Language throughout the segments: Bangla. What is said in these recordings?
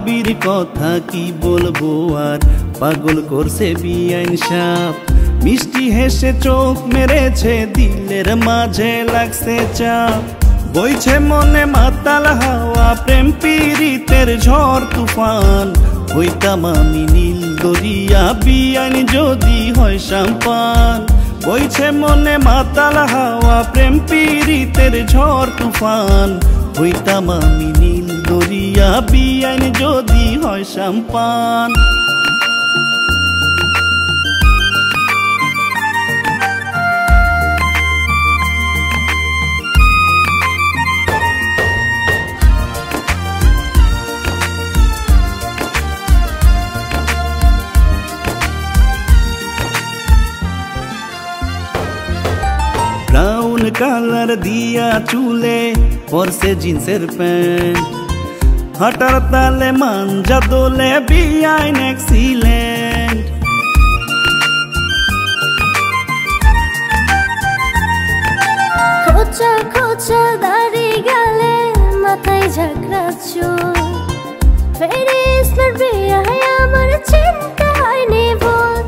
ভাবির কথা কি বলবো আর, পাগল করছে বিআইন সাপ। মিষ্টি হেসে চোখ মেরেছে, দিলের মাঝে লাগছে চাপ। বইছে মনে মাতাল হাওয়া, প্রেম পীড়িতের ঝড় তুফান। হইতাম আমি নীল দরিয়া, বিআইন যদি হয় সাম্পান। বইছে মনে মাতাল হাওয়া, প্রেম পীড়িতের ঝড় তুফান। হইতাম আমি নীল দরিয়া, বিআইন যদি হয় সাম্পান। ব্রাউন কালার দিয়া চুলে পরছে জিন্সের প্যান্ট। হাঁটার তালে মাঞ্জা দোলে, বিআইন এক্সিলেন্ট। খোঁচা খোঁচা দাড়ি গালে, মাথায় ঝাঁকড়া চুল। ফেরিস বিআই আমার চিনতে হয়নি ভুল।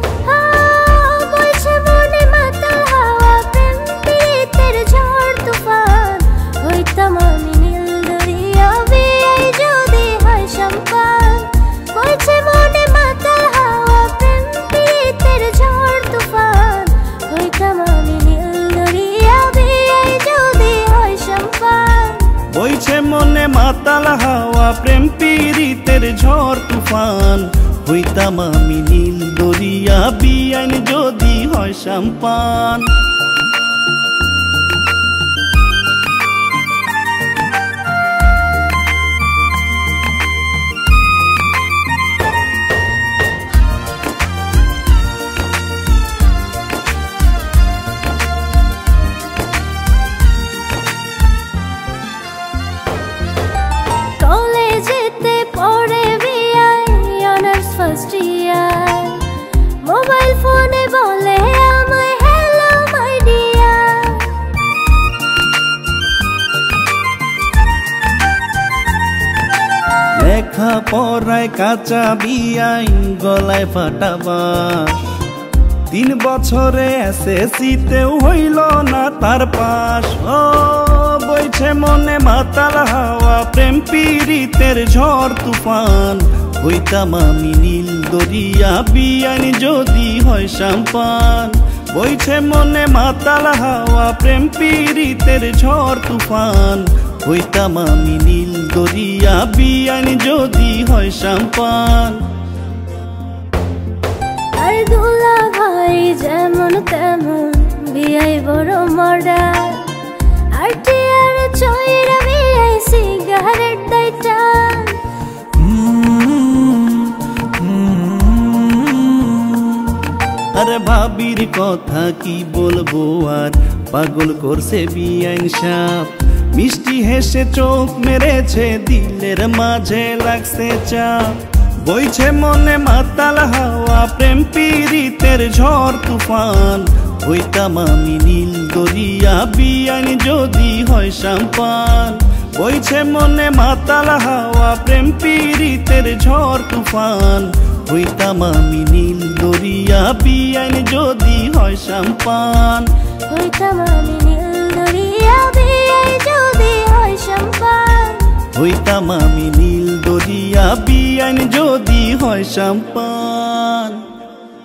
বলছে মনে মাতাল হাওয়া, প্রেম পীড়িতের ঝড় তুফান। হইতাম আমি নীল দরিয়া, বিআই যদি হয় সাম্পান। বলছে মনে মাতাল হাওয়া, প্রেম পীড়িতের ঝড় তুফান। হইতাম আমি নীল দরিয়া, বিআই যদি হয় সাম্পান। বইছে মনে মাতাল হাওয়া, প্রেম পীড়িতের ঝড় তুফান। হইতাম আমি নীল দরিয়া, বিআইন যদি হয় সাম্পান। কলেজেতে পড়ে বিআই, অনার্স ফার্স্ট ইয়ার। মোবাইল ফোনে বলে আমায় হ্যালো মাই ডিয়ার। লেখা পড়ায় কাঁচা বিআইন, গলায় ফাটা বাঁশ। 3 বছরে এসএসসিতেও হইল না তার পাশ। ও বইছে মনে মাতাল হাওয়া, প্রেম পীড়িতের ঝড় তুফান। হইতাম আমি নীল দরিয়া, বিআইন যদি হয় সাম্পান। বইছে মনে মাতাল হাওয়া, প্রেম পীড়িতের ঝড় তুফান। হইতাম আমি নীল দরিয়া, বিআইন যদি হয় সাম্পান। আর দুলা ভাই যেমন তেমন, বিআই বড় মডার। আর টিয়ার চইরা বিআই সিগারেট দেয় টান। আরে ভাবির কথা কি বলবো আর, পাগল করছে বিআইন সাপ। মিষ্টি হেসে চোখ মেরেছে, দিলের মাঝে লাগছে চাপ। বইছে মনে মাতাল হাওয়া, প্রেম পীড়িতের ঝড় তুফান। হইতাম আমি নীল দরিয়া, বিআইন যদি হয় সাম্পান। বইছে মনে মাতাল হাওয়া, প্রেম পীড়িতের ঝড় তুফান। হইতাম আমি নীল দরিয়া, বিআইন যদি হয় সাম্পান। হইতাম আমি নীল দরিয়া, বিআই যদি হয় সাম্পান। হইতাম আমি নীল দরিয়া, বিআইন যদি হয় সাম্পান।